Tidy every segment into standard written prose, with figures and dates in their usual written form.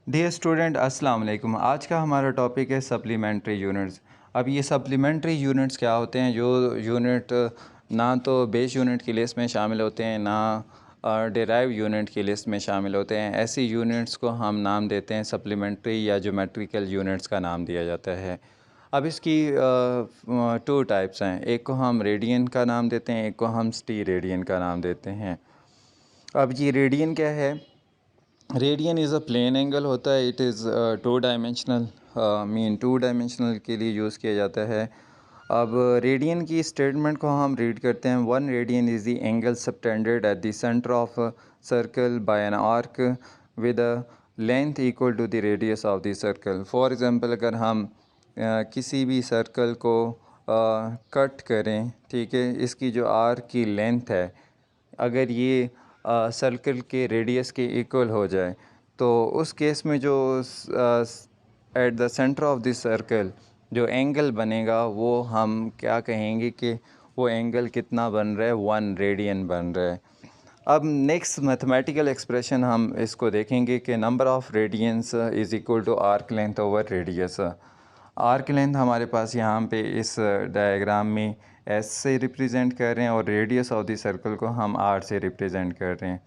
Dear student अस्सलाम वालेकुम। आज का हमारा टॉपिक है सप्लीमेंट्री यूनिट्स। अब ये सप्लीमेंट्री यूनिट्स क्या होते हैं? जो यूनिट ना तो बेस यूनिट की लिस्ट में शामिल होते हैं, ना डेराइव यूनिट की लिस्ट में शामिल होते हैं, ऐसी यूनिट्स को हम नाम देते हैं सप्लीमेंट्री या ज्योमेट्रिकल यूनिट्स का नाम दिया जाता है। अब इसकी टू टाइप्स हैं, एक को हम रेडियन का नाम देते हैं, एक को हम स्टी रेडियन का नाम देते हैं। अब ये रेडियन क्या है? Radian is a plane angle होता है। It is two dimensional, two dimensional के लिए यूज़ किया जाता है। अब रेडियन की स्टेटमेंट को हम रीड करते हैं। One radian is the angle subtended at the centre of circle by an arc with a length equal to the radius of the circle. For example, अगर हम किसी भी सर्कल को कट करें, ठीक है, इसकी जो आर्क की लेंथ है, अगर ये सर्कल के रेडियस के इक्वल हो जाए, तो उस केस में जो eight the centre of this circle जो एंगल बनेगा, वो हम क्या कहेंगे कि वो एंगल कितना बन रहा है? 1 रेडियन बन रहा है। अब नेक्स्ट मैथमेटिकल एक्सप्रेशन हम इसको देखेंगे कि number of radians is equal to arc length over radius. Arc length हमारे पास यहाँ पे इस डायग्राम में एस से रिप्रेजेंट कर रहे हैं और रेडियस ऑफ द सर्कल को हम आर से रिप्रेजेंट कर रहे हैं।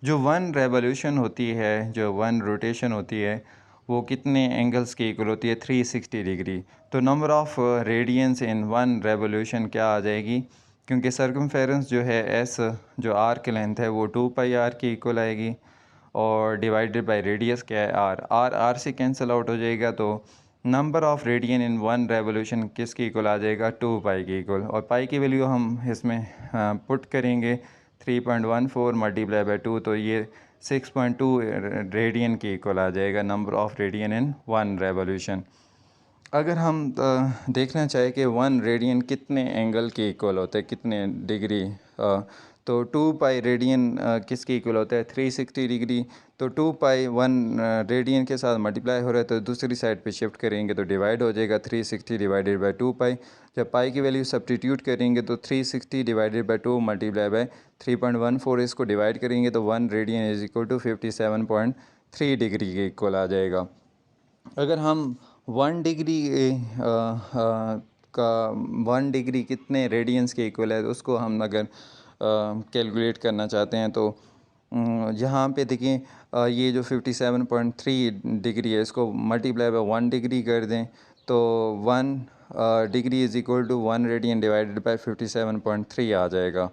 जो वन रेवोल्यूशन होती है, जो वन रोटेशन होती है, वो कितने एंगल्स की इक्वल होती है? 360 डिग्री। तो number of radians in one revolution क्या आ जाएगी? क्योंकि सर्कमफेरेंस जो है एस, जो आर्क लेंथ है, वो 2 पाई आर की इक्वल आएगी और डिवाइडेड बाय रेडियस क्या है? आर। आर से कैंसिल आउट हो जाएगा, तो number of radian in one revolution किसकी इक्वल आ जाएगा? 2 पाई की इक्वल। और पाई की वैल्यू हम इसमें पुट करेंगे 3.14 मल्टीप्लाई बाय 2, तो ये 6.2 रेडियन की इक्वल आ जाएगा, number of radian in one revolution. अगर हम देखना चाहें कि 1 रेडियन कितने एंगल के इक्वल होता है, कितने डिग्री, तो 2 पाई रेडियन किसके इक्वल होता है? 360 डिग्री। तो 2 पाई 1 रेडियन के साथ मल्टीप्लाई हो रहा है, तो दूसरी साइड पे शिफ्ट करेंगे तो डिवाइड हो जाएगा 360 डिवाइडेड बाय 2 पाई। जब पाई की वैल्यू सब्सटीट्यूट करेंगे तो 360 डिवाइडेड बाय 2 मल्टीप्लाई बाय 3.14, इसको डिवाइड करेंगे तो 1 radian is equal to 57.3 degree के इक्वल आ जाएगा। अगर हम 1 डिग्री का 1 डिग्री कितने रेडियंस के इक्वल है, तो उसको हम अगर कैलकुलेट करना चाहते हैं, तो यहाँ पे देखिए, ये जो 57.3 डिग्री है, इसको मल्टीप्लाई बाय 1 डिग्री कर दें, तो 1 degree is equal to 1 radian divided by 57.3 आ जाएगा।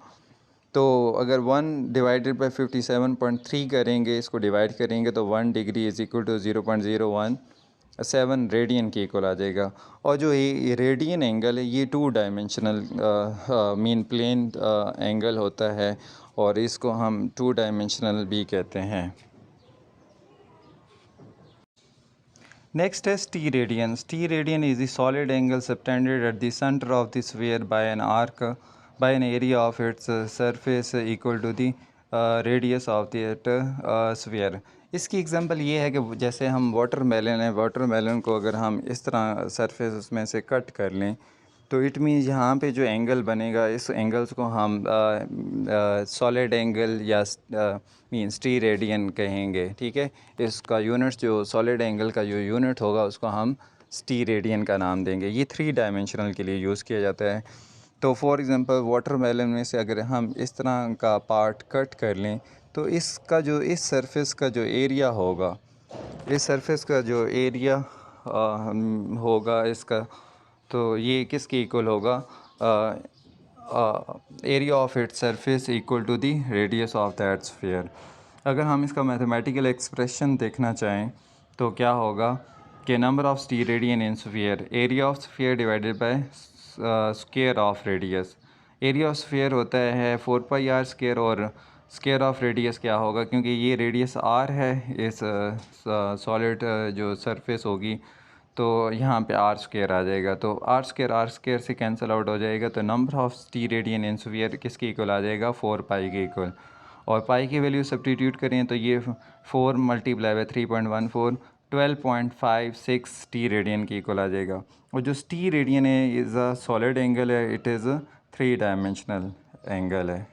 तो अगर 1 डिवाइडेड बाय 57.3 करेंगे, इसको डिवाइड करेंगे, तो 1 degree is equal to 0.017 radian के इक्वल आ जाएगा। और जो ये रेडियन एंगल है, ये 2 डायमेंशनल प्लेन एंगल होता है और इसको हम 2 डायमेंशनल भी कहते हैं। नेक्स्ट है steradian. Steradian is the solid angle subtended at the centre of the sphere by an arc by an area of its surface equal to the radius of the sphere. इसकी example ये है कि जैसे हम watermelon है, watermelon को अगर हम इस तरह सरफेस उसमें से कट कर लें, तो इट मीन्स यहाँ पे जो एंगल बनेगा, इस एंगल्स को हम सॉलिड एंगल या मीन्स टी रेडियन कहेंगे, ठीक है। इसका यूनिट्स, जो सॉलिड एंगल का जो यूनिट होगा, उसको हम टी रेडियन का नाम देंगे। ये 3 डायमेंशनल के लिए यूज़ किया जाता है। तो फॉर एग्ज़ाम्पल, वाटरमेलन में से अगर हम इस तरह का पार्ट कट कर लें, तो इसका जो इस सरफेस का जो एरिया होगा, इस सरफेस का जो एरिया होगा इसका, तो ये किसके इक्वल होगा? Area of its surface equal to the radius of that sphere. अगर हम इसका मैथमेटिकल एक्सप्रेशन देखना चाहें, तो क्या होगा कि number of T radian in sphere, area of sphere divided by square of radius. Area of sphere होता है 4 पाई r स्क्वायर, और स्क्वायर ऑफ रेडियस क्या होगा? क्योंकि ये रेडियस r है, इस सॉलिड जो सरफेस होगी, तो यहाँ पे आर स्क्वायर आ जाएगा, तो आर स्क्वायर से कैंसिल आउट हो जाएगा, तो number of T radian in sphere किसके इक्वल आ जाएगा? 4 पाई के इक्वल। और पाई की वैल्यू सब्सटीट्यूट करें तो ये 4 मल्टीप्लाई बाय 3.14 12.56 टी रेडियन की इक्वल आ जाएगा। और जो टी रेडियन है इज़ अ सॉलिड एंगल है, इट इज़ 3 डायमेंशनल एंगल है।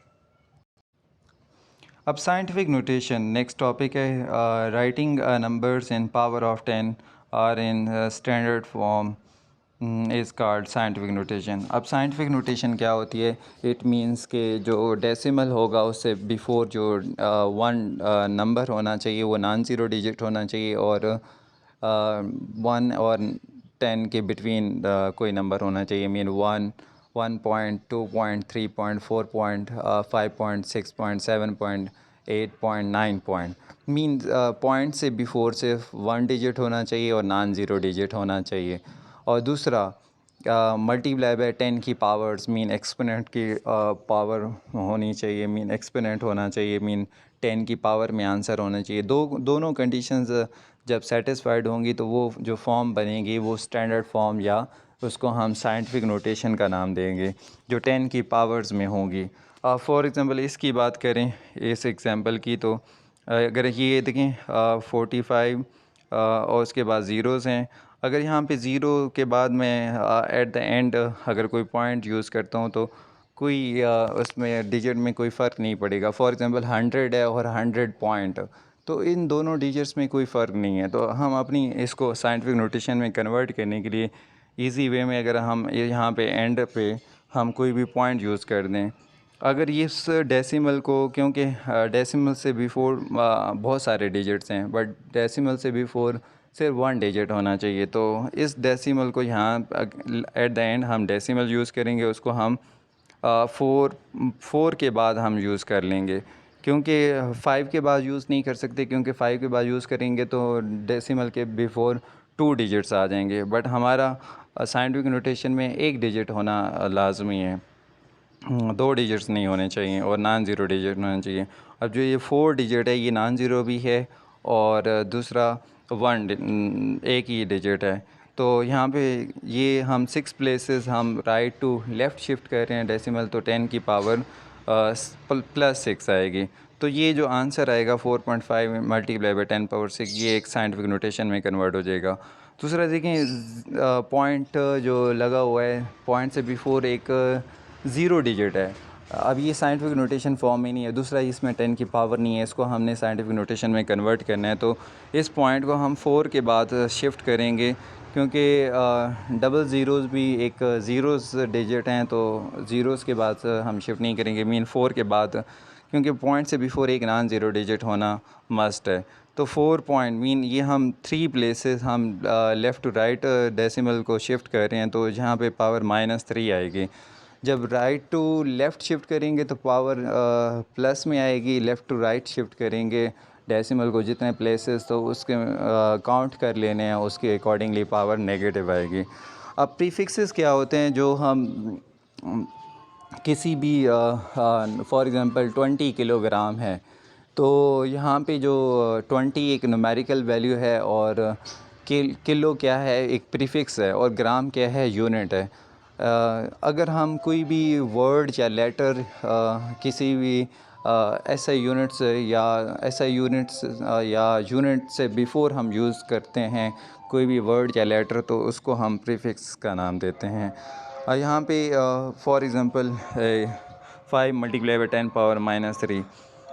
अब साइंटिफिक नोटेशन नेक्स्ट टॉपिक है, writing numbers in power of 10 और in standard form is called scientific notation. अब साइंटिफिक नोटेशन क्या होती है? इट मींस के जो डेसिमल होगा उससे बिफोर जो वन नंबर होना चाहिए वो नॉन ज़ीरो डिजिट होना चाहिए, और 1 और 10 के बिटवीन कोई नंबर होना चाहिए। Mean 1 point, 2 point, 3 point, 4 point, 5 point, 6 point, 7 point, 8 point, 9 point. Mean point से बिफोर सिर्फ 1 डिजिट होना चाहिए और नॉन ज़ीरो डिजिट होना चाहिए। और दूसरा मल्टीप्लाई बाय 10 की पावर्स, मीन एक्सपोनेंट की पावर होनी चाहिए, मीन एक्सपोनेंट होना चाहिए, मीन 10 की पावर में आंसर होना चाहिए। दोनों कंडीशंस जब सेटिस्फाइड होंगी तो वो जो फॉर्म बनेगी वो स्टैंडर्ड फॉर्म, या उसको हम साइंटिफिक नोटेशन का नाम देंगे, जो 10 की पावर्स में होंगी। फॉर एग्ज़ाम्पल इसकी बात करें, इस एग्ज़ाम्पल की, तो अगर ये देखें 45 और उसके बाद ज़ीरोज़ हैं। अगर यहाँ पे ज़ीरो के बाद मैं एट द एंड अगर कोई पॉइंट यूज़ करता हूँ तो कोई उसमें डिजिट में कोई फ़र्क नहीं पड़ेगा। फॉर एग्ज़ाम्पल 100 है और 100 पॉइंट, तो इन दोनों डिजिट्स में कोई फ़र्क नहीं है। तो हम अपनी इसको साइंटिफिक नोटेशन में कन्वर्ट करने के लिए इजी वे में, अगर हम यहाँ पे एंड पे हम कोई भी पॉइंट यूज़ कर दें, अगर ये इस डेसिमल को, क्योंकि डेसिमल से बिफ़ोर बहुत सारे डिजिट्स हैं, बट डेसिमल से बिफ़ोर सिर्फ 1 डिजिट होना चाहिए, तो इस डेसिमल को यहाँ एट द एंड हम डेसिमल यूज़ करेंगे, उसको हम 4 के बाद हम यूज़ कर लेंगे, क्योंकि 5 के बाद यूज़ नहीं कर सकते, क्योंकि 5 के बाद यूज़ करेंगे तो डेसिमल के बिफ़ोर 2 डिजिट्स आ जाएंगे। बट हमारा साइंटिफिक नोटेशन में 1 डिजिट होना लाजमी है, 2 डिजिट्स नहीं होने चाहिए और नॉन ज़ीरो डिजिट होना चाहिए। अब जो ये 4 डिजिट है ये नॉन ज़ीरो भी है, और दूसरा 1 ही डिजिट है। तो यहाँ पे ये हम 6 प्लेसेस हम राइट टू लेफ़्ट शिफ्ट कर रहे हैं डेसिमल, तो 10 की पावर प्लस 6 आएगी। तो ये जो आंसर आएगा 4.5 मल्टीप्लाई बाई 10 पावर 6, ये एक साइंटिफिक नोटेशन में कन्वर्ट हो जाएगा। दूसरा देखें, पॉइंट जो लगा हुआ है, पॉइंट से बिफोर एक ज़ीरो डिजिट है। अब ये साइंटिफिक नोटेशन फॉर्म में नहीं है। दूसरा, इसमें 10 की पावर नहीं है, इसको हमने साइंटिफिक नोटेशन में कन्वर्ट करना है, तो इस पॉइंट को हम 4 के बाद शिफ्ट करेंगे, क्योंकि डबल ज़ीरोज़ भी एक ज़ीरोज़ डिजिट हैं, तो ज़ीरोज़ के बाद हम शिफ्ट नहीं करेंगे, मीन 4 के बाद, क्योंकि पॉइंट से बिफोर एक नॉन ज़ीरो डिजिट होना मस्ट है। तो 4 पॉइंट मीन ये हम 3 प्लेसेस हम लेफ़्ट टू राइट डेसिमल को शिफ्ट कर रहे हैं, तो जहाँ पे पावर -3 आएगी। जब राइट टू लेफ़्ट शिफ्ट करेंगे तो पावर प्लस में आएगी, लेफ़्ट टू राइट शिफ्ट करेंगे डेसिमल को जितने प्लेसेस, तो उसके काउंट कर लेने हैं, उसके अकॉर्डिंगली पावर नेगेटिव आएगी। अब प्रीफिक्सेस क्या होते हैं? जो हम किसी भी फॉर एग्ज़ाम्पल 20 किलोग्राम है, तो यहाँ पे जो 20 एक न्यूमेरिकल वैल्यू है, और किलो क्या है, एक प्रीफिक्स है, और ग्राम क्या है, यूनिट है। अगर हम कोई भी वर्ड या लेटर किसी भी ऐसा यूनिट्स या यूनिट से बिफ़ोर हम यूज़ करते हैं कोई भी वर्ड या लेटर, तो उसको हम प्रीफिक्स का नाम देते हैं। यहाँ पे for example 5 multiply by 10 power -3,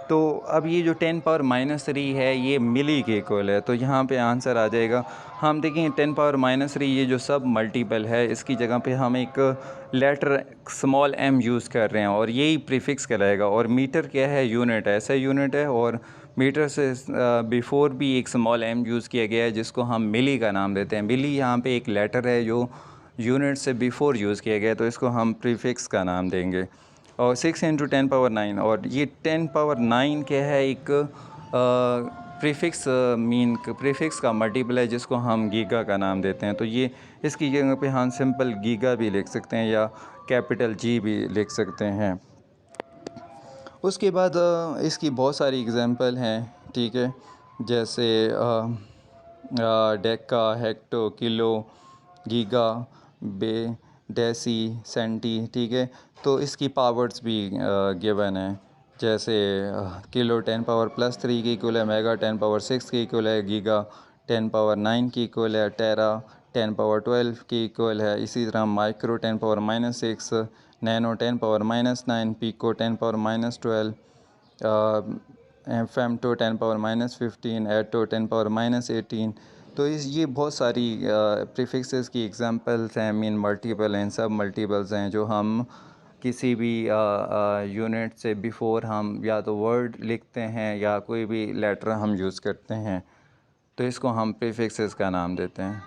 तो अब ये जो 10 पावर -3 है ये मिली के इक्वल है, तो यहाँ पे आंसर आ जाएगा। हम देखें 10 पावर -3 ये जो सब मल्टीपल है, इसकी जगह पे हम एक लेटर स्मॉल m यूज़ कर रहे हैं, और यही प्रीफिक्स कहलाएगा। और मीटर क्या है? यूनिट है, ऐसा यूनिट है, और मीटर से बिफ़ोर भी एक स्मॉल m यूज़ किया गया है, जिसको हम मिली का नाम देते हैं। मिली यहाँ पे एक लेटर है जो यूनिट से बिफ़ोर यूज़ किया गया है, तो इसको हम प्रीफिक्स का नाम देंगे। और 6 × 10 पावर 9, और ये 10 पावर 9 क्या है? एक प्रीफिक्स मीन प्रीफिक्स का मल्टीपल है, जिसको हम गीगा का नाम देते हैं। तो ये इसकी जगह पे हम सिंपल गीगा भी लिख सकते हैं, या कैपिटल G भी लिख सकते हैं। उसके बाद इसकी बहुत सारी एग्जांपल हैं, ठीक है, जैसे डेका, हेक्टो, किलो, गीगा, बे, डेसी, सेंटी, ठीक है। तो इसकी पावर्स भी गिवन है, जैसे किलो 10 पावर +3 की इक्वल है, मेगा 10 पावर 6 की इक्वल है, गीगा 10 पावर 9 की इक्वल है, टेरा 10 पावर 12 की इक्वल है। इसी तरह micro 10 power -6, nano 10 power -9, pico 10 power -12, femto 10⁻⁻15, atto 10⁻⁻18। तो इस ये बहुत सारी प्रीफिक्सेस की एग्जांपल्स हैं, मीन मल्टीपल हैं, सब मल्टीपल्स हैं, जो हम किसी भी यूनिट से बिफ़ोर हम या तो वर्ड लिखते हैं या कोई भी लेटर हम यूज़ करते हैं, तो इसको हम प्रीफिक्सेस का नाम देते हैं।